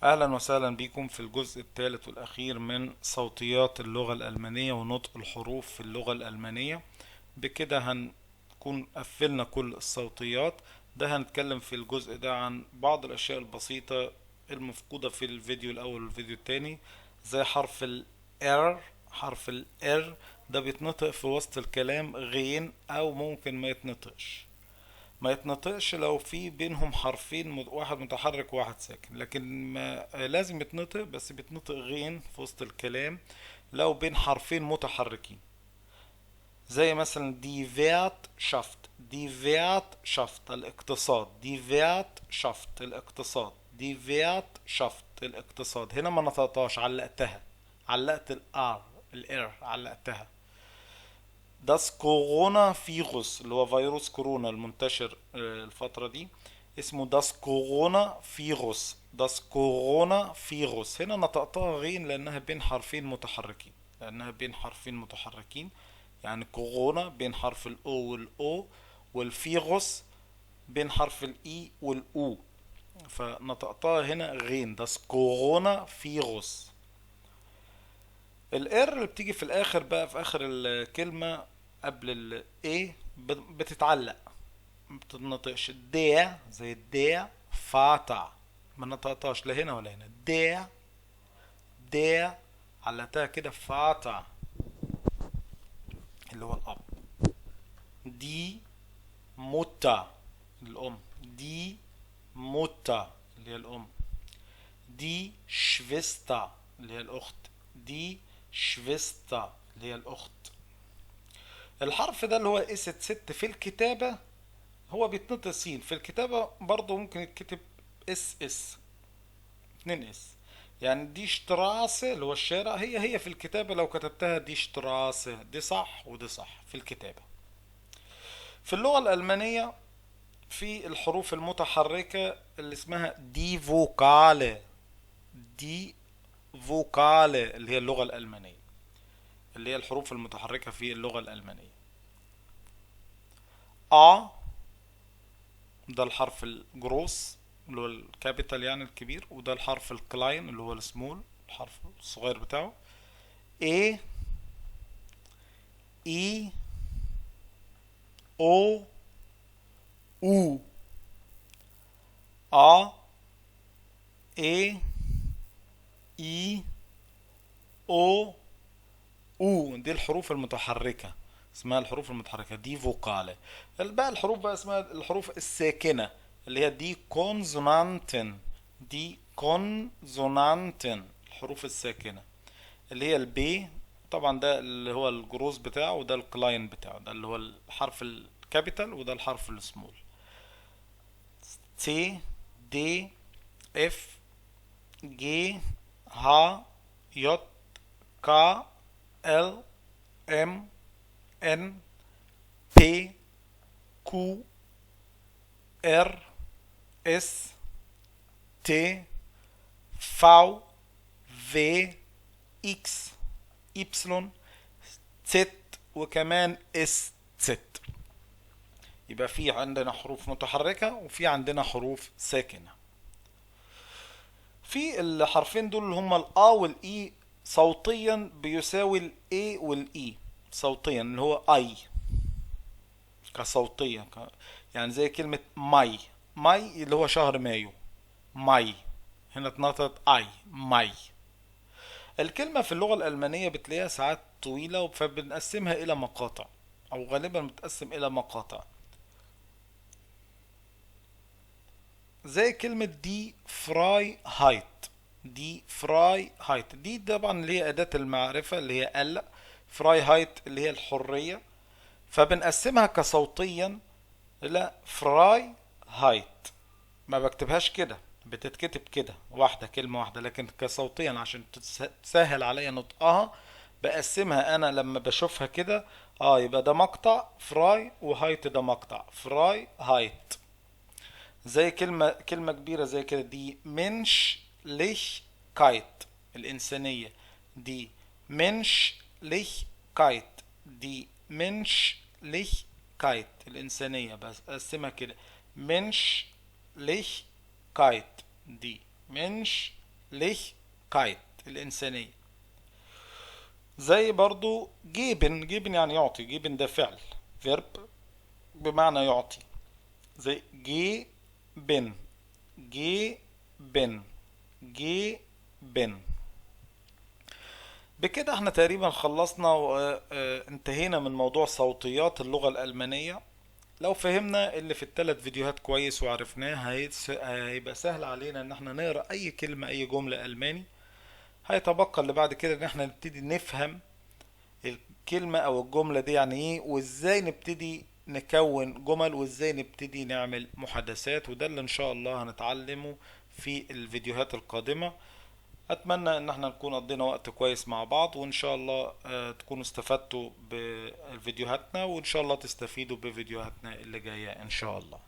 أهلا وسهلا بكم في الجزء الثالث والأخير من صوتيات اللغة الألمانية ونطق الحروف في اللغة الألمانية. بكده هنكون قفلنا كل الصوتيات. ده هنتكلم في الجزء ده عن بعض الأشياء البسيطة المفقودة في الفيديو الأول والفيديو التاني، زي حرف ال R. حرف ال R ده بيتنطق في وسط الكلام غين أو ممكن ما يتنطقش لو في بينهم حرفين، واحد متحرك وواحد ساكن، لكن ما لازم يتنطق، بس بيتنطق غين في وسط الكلام لو بين حرفين متحركين. زي مثلا دي فيرت شافت، دي فيرت شافت الاقتصاد، دي فيرت شافت الاقتصاد، دي فيرت شافت الاقتصاد. هنا ما نطقتهاش، علقتها، علقت الار علقتها. داس كورونا فيروس اللي هو فيروس كورونا المنتشر الفترة دي، اسمه داس كورونا فيروس. داس كورونا فيروس هنا نطقتها غين لأنها بين حرفين متحركين، يعني كورونا بين حرف الأو والأو، والفيروس بين حرف الإي والأو، فنطقتها هنا غين. داس كورونا فيروس. الار اللي بتيجي في الاخر بقى، في اخر الكلمة قبل الايه، بتتعلق، ما بتتنطقش. دير زي دير فاتا، ما نطقتهاش لا هنا ولا هنا. دير، دير علقتها كده. فاتا اللي هو الاب. دي موتا الام، دي موتا اللي هي الام. دي شفيستا اللي هي الاخت، دي شفيستا اللي هي الاخت. الحرف ده اللي هو اس ست في الكتابة هو بيتنطق سين، في الكتابة برضه ممكن يتكتب اس 2 اس. يعني دي شتراسة اللي هو الشارع، هي في الكتابة لو كتبتها دي شتراسة دي صح ودي صح في الكتابة. في اللغة الألمانية في الحروف المتحركة اللي اسمها دي فوكالة، دي فوكالة اللي هي اللغة الألمانية، اللي هي الحروف المتحركة في اللغة الألمانية. أ ده الحرف الجروس اللي هو الكابيتال يعني الكبير، وده الحرف الكلاين اللي هو السمول الحرف الصغير بتاعه. A E O U. A E I O U دي الحروف المتحركة، اسمها الحروف المتحركة دي فوكالة. بقى الحروف بقى اسمها الحروف الساكنة اللي هي دي كونزونانتن، دي كونزونانتن الحروف الساكنة اللي هي البي. طبعا ده اللي هو الجروس بتاعه، وده الكلاين بتاعه، ده اللي هو الحرف الكابيتال وده الحرف السمول. تي دي اف جي ها يوت كا ال ام ان بي كيو ار اس تي فاو في اكس يبسلون ست، وكمان اس ست. يبقى في عندنا حروف متحركة وفي عندنا حروف ساكنة. في الحرفين دول اللي هما الآ والإي، صوتيا بيساوي الإي والإي صوتيا، اللي هو أي كصوتيا يعني زي كلمة ماي، ماي اللي هو شهر مايو، ماي هنا اتنطقت أي ماي. الكلمة في اللغة الألمانية بتلاقيها ساعات طويلة، فبنقسمها إلى مقاطع، أو غالبا بتقسم إلى مقاطع. زي كلمة دي فراي هايت، دي فراي هايت دي طبعا اللي هي أداة المعرفة اللي هي ال، فراي هايت اللي هي الحرية، فبنقسمها كصوتيا إلى فراي هايت. ما بكتبهاش كده، بتتكتب كده واحدة كلمة واحدة، لكن كصوتيا عشان تسهل عليا نطقها بقسمها أنا لما بشوفها كده. يبقى ده مقطع فراي، وهايت ده مقطع فراي هايت. زي كلمة كبيرة زي كده دي منش ليش كايت الإنسانية، دي منش ليش كايت، دي منش ليش كايت الإنسانية. بس أقسمها كده منش ليش كايت، دي منش ليه كايت الإنسانية. زي برضو جيبن، جيبن يعني يعطي، جيبن ده فعل فيرب بمعنى يعطي. زي جي بن، جي بن، جي بن. بكده احنا تقريبا خلصنا وانتهينا من موضوع صوتيات اللغة الألمانية. لو فهمنا اللي في الثلاث فيديوهات كويس وعرفناه هيبقى سهل علينا ان احنا نقرأ اي كلمة اي جملة ألماني. هيتبقى اللي بعد كده ان احنا نبتدي نفهم الكلمة او الجملة دي يعني ايه، وازاي نبتدي نكون جمل، وازاي نبتدي نعمل محادثات. وده اللي ان شاء الله هنتعلمه في الفيديوهات القادمة. اتمنى ان احنا نكون قضينا وقت كويس مع بعض، وان شاء الله تكونوا استفدتوا بفيديوهاتنا، وان شاء الله تستفيدوا بفيديوهاتنا اللي جاية ان شاء الله.